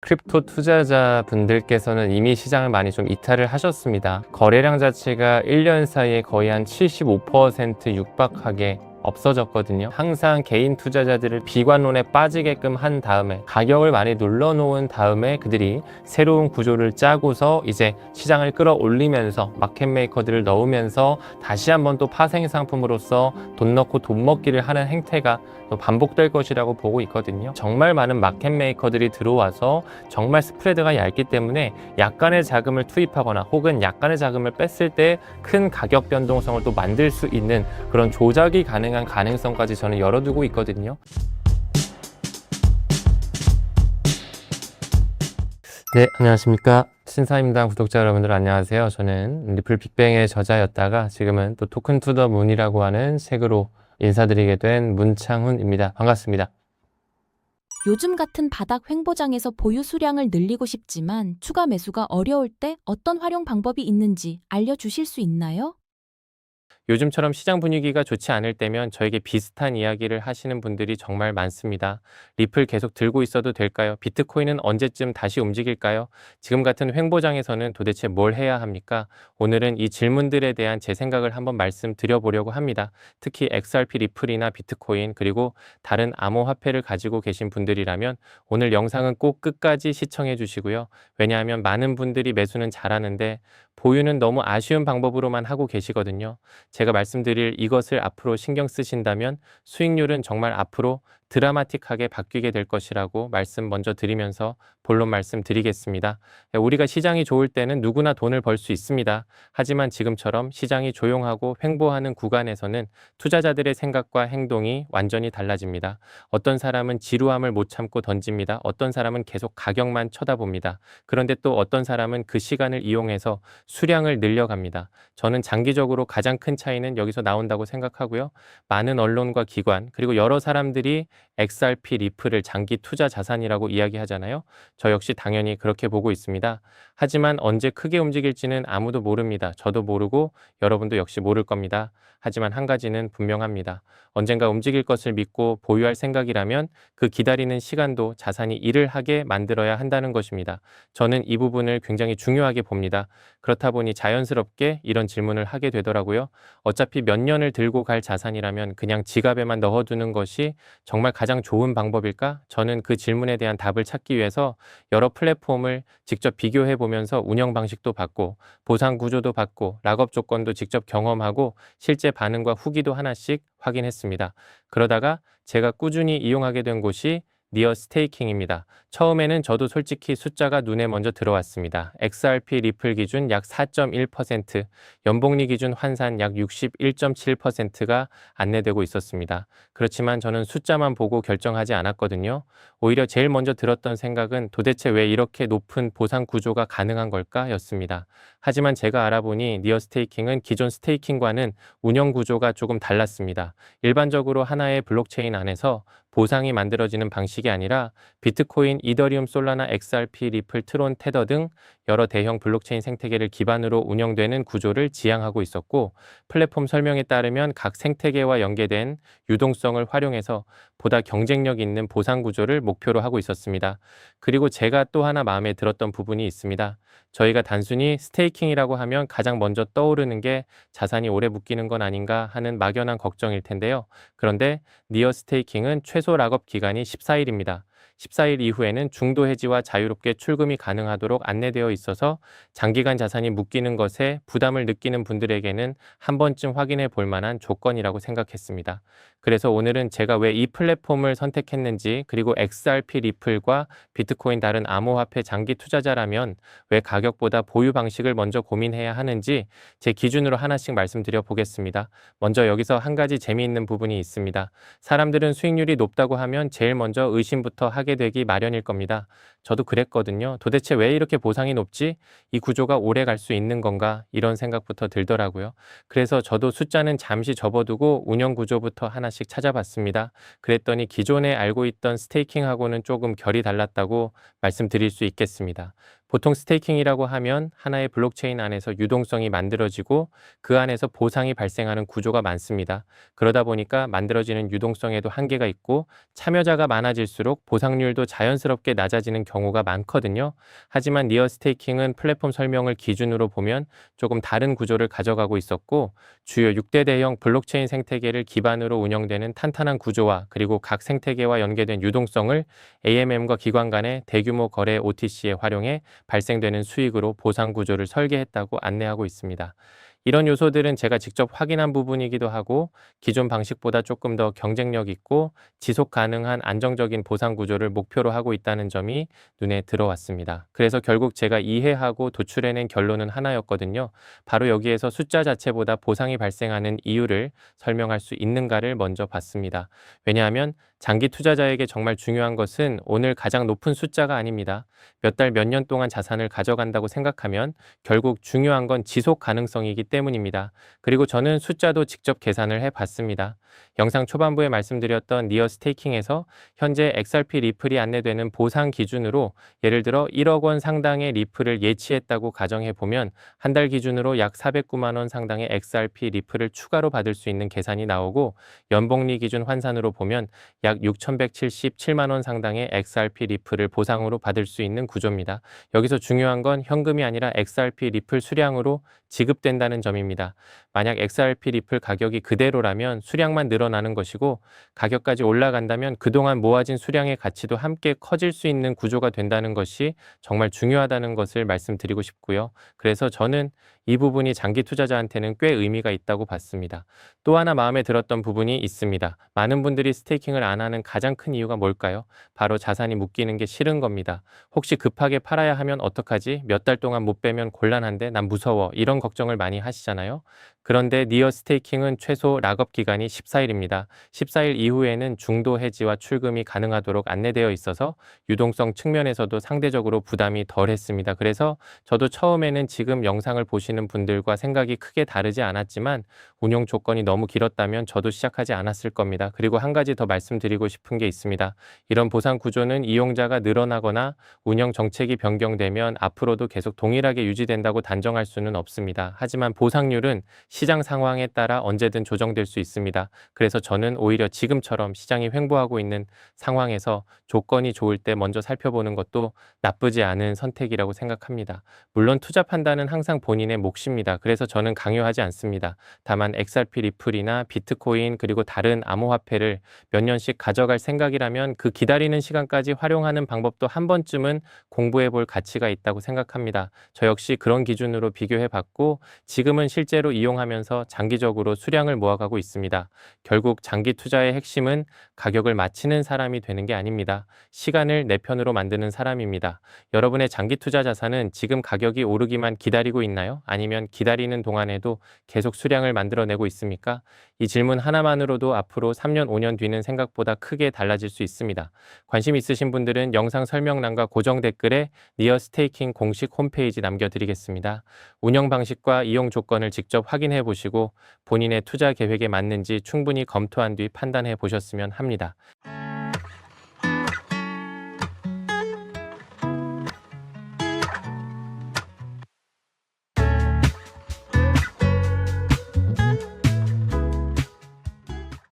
크립토 투자자분들께서는 이미 시장을 많이 좀 이탈을 하셨습니다. 거래량 자체가 1년 사이에 거의 한 75% 육박하게 없어졌거든요. 항상 개인 투자자들을 비관론에 빠지게끔 한 다음에 가격을 많이 눌러놓은 다음에 그들이 새로운 구조를 짜고서 이제 시장을 끌어올리면서 마켓메이커들을 넣으면서 다시 한번 또 파생 상품으로서 돈 넣고 돈 먹기를 하는 행태가 또 반복될 것이라고 보고 있거든요. 정말 많은 마켓메이커들이 들어와서 정말 스프레드가 얇기 때문에 약간의 자금을 투입하거나 혹은 약간의 자금을 뺐을 때 큰 가격 변동성을 또 만들 수 있는 그런 조작이 가능한 가능성까지 저는 열어두고 있거든요. 네, 안녕하십니까. 신사임당 구독자 여러분들 안녕하세요. 저는 리플 빅뱅의 저자였다가 지금은 또 토큰 투 더 문이라고 하는 책으로 인사드리게 된 문창훈입니다. 반갑습니다. 요즘 같은 바닥 횡보장에서 보유 수량을 늘리고 싶지만 추가 매수가 어려울 때 어떤 활용 방법이 있는지 알려주실 수 있나요? 요즘처럼 시장 분위기가 좋지 않을 때면 저에게 비슷한 이야기를 하시는 분들이 정말 많습니다. 리플 계속 들고 있어도 될까요? 비트코인은 언제쯤 다시 움직일까요? 지금 같은 횡보장에서는 도대체 뭘 해야 합니까? 오늘은 이 질문들에 대한 제 생각을 한번 말씀드려보려고 합니다. 특히 XRP 리플이나 비트코인 그리고 다른 암호화폐를 가지고 계신 분들이라면 오늘 영상은 꼭 끝까지 시청해 주시고요. 왜냐하면 많은 분들이 매수는 잘하는데 보유는 너무 아쉬운 방법으로만 하고 계시거든요. 제가 말씀드릴 이것을 앞으로 신경 쓰신다면 수익률은 정말 앞으로 드라마틱하게 바뀌게 될 것이라고 말씀 먼저 드리면서 본론 말씀드리겠습니다. 우리가 시장이 좋을 때는 누구나 돈을 벌 수 있습니다. 하지만 지금처럼 시장이 조용하고 횡보하는 구간에서는 투자자들의 생각과 행동이 완전히 달라집니다. 어떤 사람은 지루함을 못 참고 던집니다. 어떤 사람은 계속 가격만 쳐다봅니다. 그런데 또 어떤 사람은 그 시간을 이용해서 수량을 늘려갑니다. 저는 장기적으로 가장 큰 차이는 여기서 나온다고 생각하고요. 많은 언론과 기관 그리고 여러 사람들이 XRP 리플을 장기 투자 자산이라고 이야기하잖아요. 저 역시 당연히 그렇게 보고 있습니다. 하지만 언제 크게 움직일지는 아무도 모릅니다. 저도 모르고 여러분도 역시 모를 겁니다. 하지만 한 가지는 분명합니다. 언젠가 움직일 것을 믿고 보유할 생각이라면 그 기다리는 시간도 자산이 일을 하게 만들어야 한다는 것입니다. 저는 이 부분을 굉장히 중요하게 봅니다. 그렇다 보니 자연스럽게 이런 질문을 하게 되더라고요. 어차피 몇 년을 들고 갈 자산이라면 그냥 지갑에만 넣어두는 것이 정말 가장 좋은 방법일까? 저는 그 질문에 대한 답을 찾기 위해서 여러 플랫폼을 직접 비교해 보면서 운영 방식도 봤고 보상 구조도 봤고 락업 조건도 직접 경험하고 실제 반응과 후기도 하나씩 확인했습니다. 그러다가 제가 꾸준히 이용하게 된 곳이 니어 스테이킹입니다. 처음에는 저도 솔직히 숫자가 눈에 먼저 들어왔습니다. XRP 리플 기준 약 4.1%, 연복리 기준 환산 약 61.7%가 안내되고 있었습니다. 그렇지만 저는 숫자만 보고 결정하지 않았거든요. 오히려 제일 먼저 들었던 생각은 도대체 왜 이렇게 높은 보상 구조가 가능한 걸까? 였습니다. 하지만 제가 알아보니 니어 스테이킹은 기존 스테이킹과는 운영 구조가 조금 달랐습니다. 일반적으로 하나의 블록체인 안에서 보상이 만들어지는 방식이 아니라 비트코인, 이더리움, 솔라나, XRP, 리플, 트론, 테더 등 여러 대형 블록체인 생태계를 기반으로 운영되는 구조를 지향하고 있었고 플랫폼 설명에 따르면 각 생태계와 연계된 유동성을 활용해서 보다 경쟁력 있는 보상 구조를 목표로 하고 있었습니다. 그리고 제가 또 하나 마음에 들었던 부분이 있습니다. 저희가 단순히 스테이킹이라고 하면 가장 먼저 떠오르는 게 자산이 오래 묶이는 건 아닌가 하는 막연한 걱정일 텐데요. 그런데 니어 스테이킹은 최소 락업 기간이 14일입니다. 14일 이후에는 중도 해지와 자유롭게 출금이 가능하도록 안내되어 있어서 장기간 자산이 묶이는 것에 부담을 느끼는 분들에게는 한 번쯤 확인해 볼 만한 조건이라고 생각했습니다. 그래서 오늘은 제가 왜 이 플랫폼을 선택했는지 그리고 XRP 리플과 비트코인 다른 암호화폐 장기 투자자라면 왜 가격보다 보유 방식을 먼저 고민해야 하는지 제 기준으로 하나씩 말씀드려 보겠습니다. 먼저 여기서 한 가지 재미있는 부분이 있습니다. 사람들은 수익률이 높다고 하면 제일 먼저 의심부터 하게 되기 마련일 겁니다. 저도 그랬거든요. 도대체 왜 이렇게 보상이 높지? 이 구조가 오래 갈 수 있는 건가? 이런 생각부터 들더라고요. 그래서 저도 숫자는 잠시 접어두고 운영 구조부터 하나씩 찾아봤습니다. 그랬더니 기존에 알고 있던 스테이킹하고는 조금 결이 달랐다고 말씀드릴 수 있겠습니다. 보통 스테이킹이라고 하면 하나의 블록체인 안에서 유동성이 만들어지고 그 안에서 보상이 발생하는 구조가 많습니다. 그러다 보니까 만들어지는 유동성에도 한계가 있고 참여자가 많아질수록 보상률도 자연스럽게 낮아지는 경우가 많거든요. 하지만 니어 스테이킹은 플랫폼 설명을 기준으로 보면 조금 다른 구조를 가져가고 있었고 주요 6대 대형 블록체인 생태계를 기반으로 운영되는 탄탄한 구조와 그리고 각 생태계와 연계된 유동성을 AMM과 기관 간의 대규모 거래 OTC에 활용해 발생되는 수익으로 보상 구조를 설계했다고 안내하고 있습니다. 이런 요소들은 제가 직접 확인한 부분이기도 하고 기존 방식보다 조금 더 경쟁력 있고 지속 가능한 안정적인 보상 구조를 목표로 하고 있다는 점이 눈에 들어왔습니다. 그래서 결국 제가 이해하고 도출해낸 결론은 하나였거든요. 바로 여기에서 숫자 자체보다 보상이 발생하는 이유를 설명할 수 있는가를 먼저 봤습니다. 왜냐하면 장기 투자자에게 정말 중요한 것은 오늘 가장 높은 숫자가 아닙니다. 몇 달, 몇 년 동안 자산을 가져간다고 생각하면 결국 중요한 건 지속 가능성이기 때문입니다. 그리고 저는 숫자도 직접 계산을 해봤습니다. 영상 초반부에 말씀드렸던 니어 스테이킹에서 현재 XRP 리플이 안내되는 보상 기준으로 예를 들어 1억 원 상당의 리플을 예치했다고 가정해보면 한 달 기준으로 약 409만 원 상당의 XRP 리플을 추가로 받을 수 있는 계산이 나오고 연복리 기준 환산으로 보면 약 6,177만 원 상당의 XRP 리플을 보상으로 받을 수 있는 구조입니다. 여기서 중요한 건 현금이 아니라 XRP 리플 수량으로 지급된다는 점입니다. 만약 XRP 리플 가격이 그대로라면 수량만 늘어나는 것이고 가격까지 올라간다면 그동안 모아진 수량의 가치도 함께 커질 수 있는 구조가 된다는 것이 정말 중요하다는 것을 말씀드리고 싶고요. 그래서 저는 이 부분이 장기 투자자한테는 꽤 의미가 있다고 봤습니다. 또 하나 마음에 들었던 부분이 있습니다. 많은 분들이 스테이킹을 안 하는 가장 큰 이유가 뭘까요? 바로 자산이 묶이는 게 싫은 겁니다. 혹시 급하게 팔아야 하면 어떡하지? 몇 달 동안 못 빼면 곤란한데 난 무서워. 이런 걱정을 많이 하시잖아요. 그런데 니어 스테이킹은 최소 락업 기간이 14일입니다. 14일 이후에는 중도 해지와 출금이 가능하도록 안내되어 있어서 유동성 측면에서도 상대적으로 부담이 덜했습니다. 그래서 저도 처음에는 지금 영상을 보시는 분들과 생각이 크게 다르지 않았지만 운용 조건이 너무 길었다면 저도 시작하지 않았을 겁니다. 그리고 한 가지 더 말씀드리고 싶은 게 있습니다. 이런 보상 구조는 이용자가 늘어나거나 운영 정책이 변경되면 앞으로도 계속 동일하게 유지된다고 단정할 수는 없습니다. 하지만 보상률은 시장 상황에 따라 언제든 조정될 수 있습니다. 그래서 저는 오히려 지금처럼 시장이 횡보하고 있는 상황에서 조건이 좋을 때 먼저 살펴보는 것도 나쁘지 않은 선택이라고 생각합니다. 물론 투자 판단은 항상 본인의 몫입니다. 그래서 저는 강요하지 않습니다. 다만 XRP 리플이나 비트코인 그리고 다른 암호화폐를 몇 년씩 가져갈 생각이라면 그 기다리는 시간까지 활용하는 방법도 한 번쯤은 공부해 볼 가치가 있다고 생각합니다. 저 역시 그런 기준으로 비교해 봤고 지금은 실제로 이용하면서 장기적으로 수량을 모아가고 있습니다. 결국 장기 투자의 핵심은 가격을 맞히는 사람이 되는 게 아닙니다. 시간을 내 편으로 만드는 사람입니다. 여러분의 장기 투자 자산은 지금 가격이 오르기만 기다리고 있나요? 아니면 기다리는 동안에도 계속 수량을 만들어내고 있습니까? 이 질문 하나만으로도 앞으로 3년, 5년 뒤는 생각보다 크게 달라질 수 있습니다. 관심 있으신 분들은 영상 설명란과 고정 댓글에 니어 스테이킹 공식 홈페이지 남겨드리겠습니다. 운영 방식과 이용 조건을 직접 확인해 보시고 본인의 투자 계획에 맞는지 충분히 검토한 뒤 판단해 보셨으면 합니다.